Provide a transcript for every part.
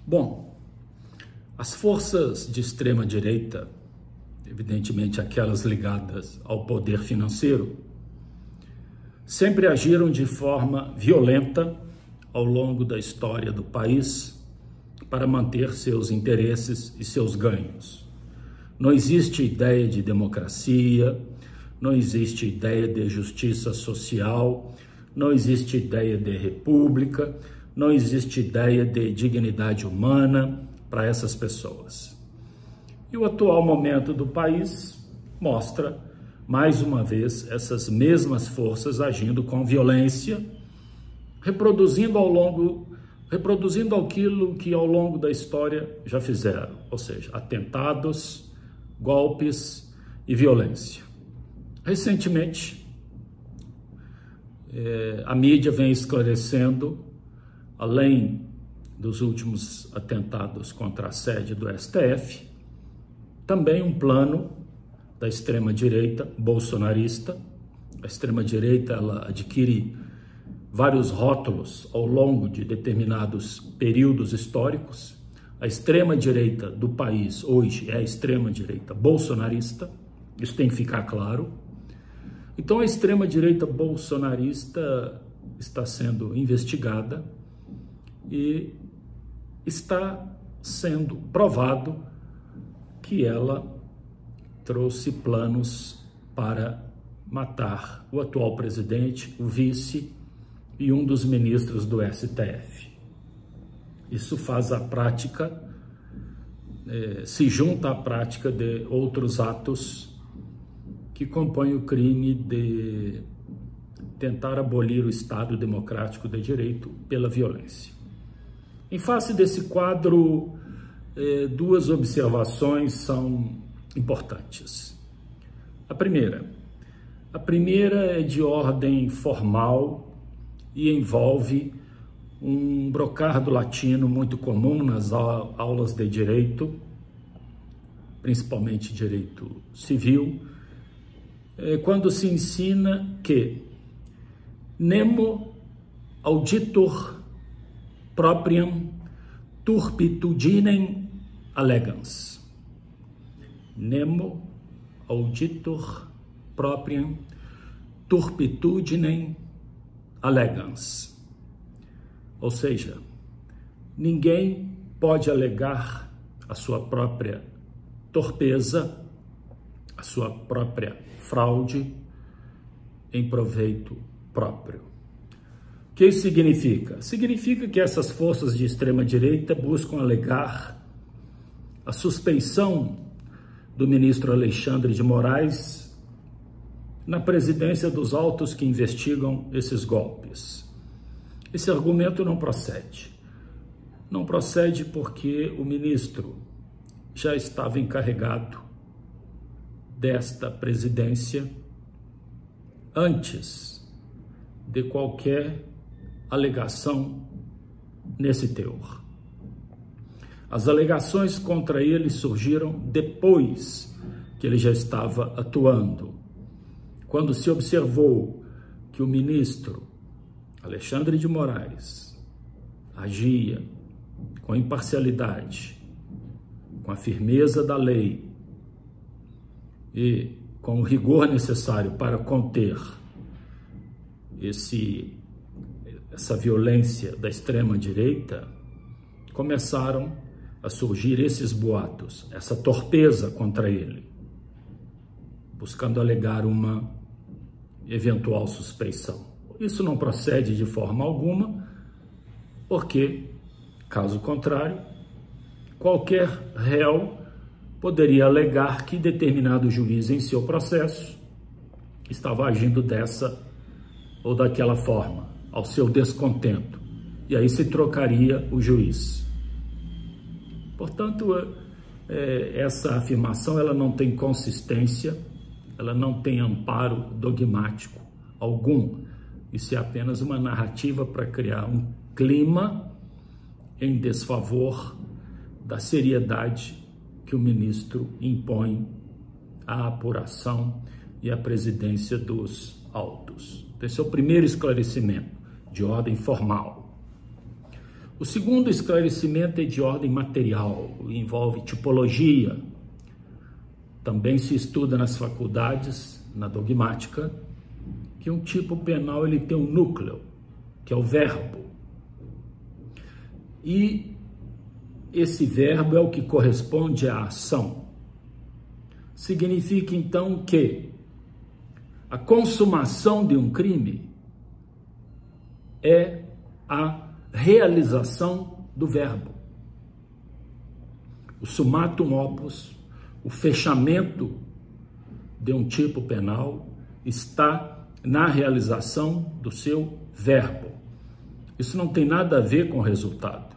Bom, as forças de extrema-direita, evidentemente aquelas ligadas ao poder financeiro, sempre agiram de forma violenta ao longo da história do país para manter seus interesses e seus ganhos. Não existe ideia de democracia, não existe ideia de justiça social, não existe ideia de república, não existe ideia de dignidade humana para essas pessoas. E o atual momento do país mostra, mais uma vez, essas mesmas forças agindo com violência, reproduzindo aquilo que ao longo da história já fizeram, ou seja, atentados, golpes e violência. Recentemente, a mídia vem esclarecendo, além dos últimos atentados contra a sede do STF, também um plano da extrema-direita bolsonarista. A extrema-direita ela adquire vários rótulos ao longo de determinados períodos históricos. A extrema-direita do país hoje é a extrema-direita bolsonarista, isso tem que ficar claro. Então a extrema-direita bolsonarista está sendo investigada e está sendo provado que ela trouxe planos para matar o atual presidente, o vice e um dos ministros do STF. Isso faz a prática, se junta à prática de outros atos que compõem o crime de tentar abolir o Estado democrático de direito pela violência. Em face desse quadro, duas observações são importantes. A primeira é de ordem formal e envolve um brocardo latino muito comum nas aulas de direito, principalmente direito civil, quando se ensina que nemo auditor propriam turpitudinem allegans. Nemo auditor propriam turpitudinem allegans. Ou seja, ninguém pode alegar a sua própria torpeza, a sua própria fraude em proveito próprio. O que isso significa? Significa que essas forças de extrema-direita buscam alegar a suspeição do ministro Alexandre de Moraes na presidência dos autos que investigam esses golpes. Esse argumento não procede. Não procede porque o ministro já estava encarregado desta presidência antes de qualquer alegação nesse teor. As alegações contra ele surgiram depois que ele já estava atuando, quando se observou que o ministro Alexandre de Moraes agia com imparcialidade, com a firmeza da lei e com o rigor necessário para conter essa violência da extrema-direita, começaram a surgir esses boatos, essa torpeza contra ele, buscando alegar uma eventual suspeição. Isso não procede de forma alguma, porque, caso contrário, qualquer réu poderia alegar que determinado juiz em seu processo estava agindo dessa ou daquela forma, ao seu descontento, e aí se trocaria o juiz. Portanto, essa afirmação ela não tem consistência, ela não tem amparo dogmático algum. Isso é apenas uma narrativa para criar um clima em desfavor da seriedade que o ministro impõe à apuração e à presidência dos autos. Esse é o primeiro esclarecimento, de ordem formal. O segundo esclarecimento é de ordem material, envolve tipologia. Também se estuda nas faculdades, na dogmática, que um tipo penal ele tem um núcleo, que é o verbo. E esse verbo é o que corresponde à ação. Significa então que a consumação de um crime é a realização do verbo. O summatum opus, o fechamento de um tipo penal, está na realização do seu verbo. Isso não tem nada a ver com o resultado.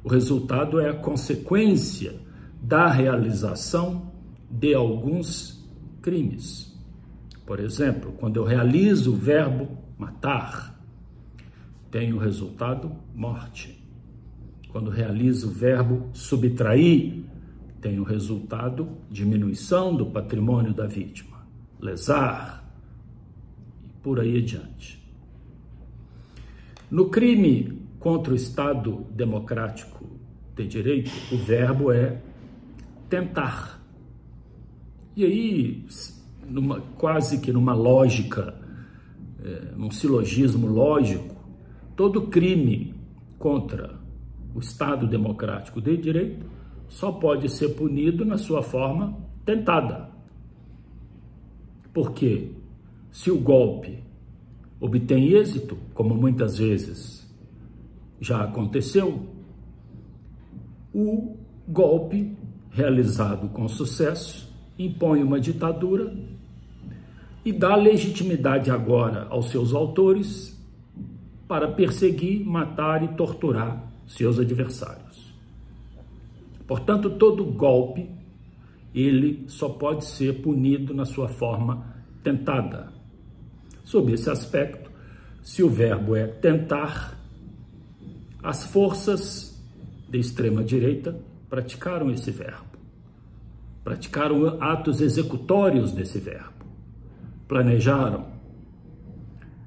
O resultado é a consequência da realização de alguns crimes. Por exemplo, quando eu realizo o verbo matar, tem o resultado morte. Quando realizo o verbo subtrair, tem o resultado diminuição do patrimônio da vítima, lesar, e por aí adiante. No crime contra o Estado democrático de direito, o verbo é tentar. E aí, quase que numa lógica, num silogismo lógico, todo crime contra o Estado democrático de direito só pode ser punido na sua forma tentada. Porque se o golpe obtém êxito, como muitas vezes já aconteceu, o golpe realizado com sucesso impõe uma ditadura e dá legitimidade agora aos seus autores para perseguir, matar e torturar seus adversários. Portanto, todo golpe, ele só pode ser punido na sua forma tentada. Sob esse aspecto, se o verbo é tentar, as forças de extrema-direita praticaram esse verbo, praticaram atos executórios desse verbo, planejaram,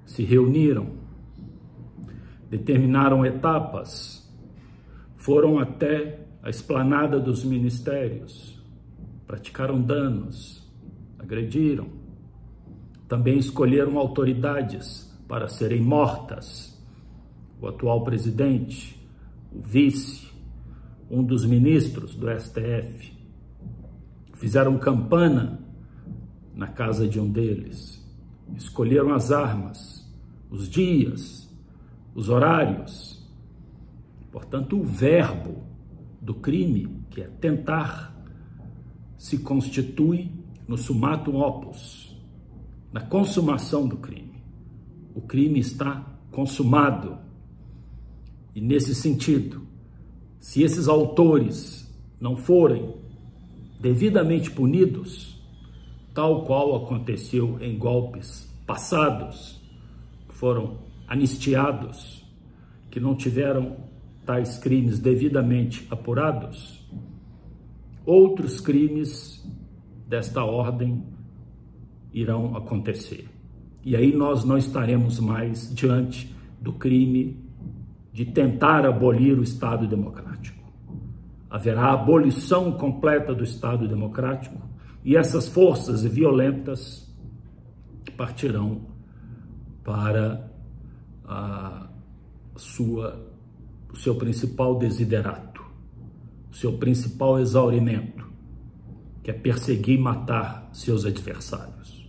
se reuniram, determinaram etapas, foram até a esplanada dos ministérios, praticaram danos, agrediram, também escolheram autoridades para serem mortas, o atual presidente, o vice, um dos ministros do STF, fizeram campana na casa de um deles, escolheram as armas, os dias, os horários. Portanto, o verbo do crime, que é tentar, se constitui no summatum opus, na consumação do crime. O crime está consumado. E nesse sentido, se esses autores não forem devidamente punidos, tal qual aconteceu em golpes passados, que foram anistiados, que não tiveram tais crimes devidamente apurados, outros crimes desta ordem irão acontecer. E aí nós não estaremos mais diante do crime de tentar abolir o Estado democrático. Haverá a abolição completa do Estado democrático e essas forças violentas partirão para o seu principal desiderato, o seu principal exaurimento, que é perseguir e matar seus adversários.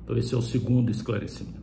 Então esse é o segundo esclarecimento.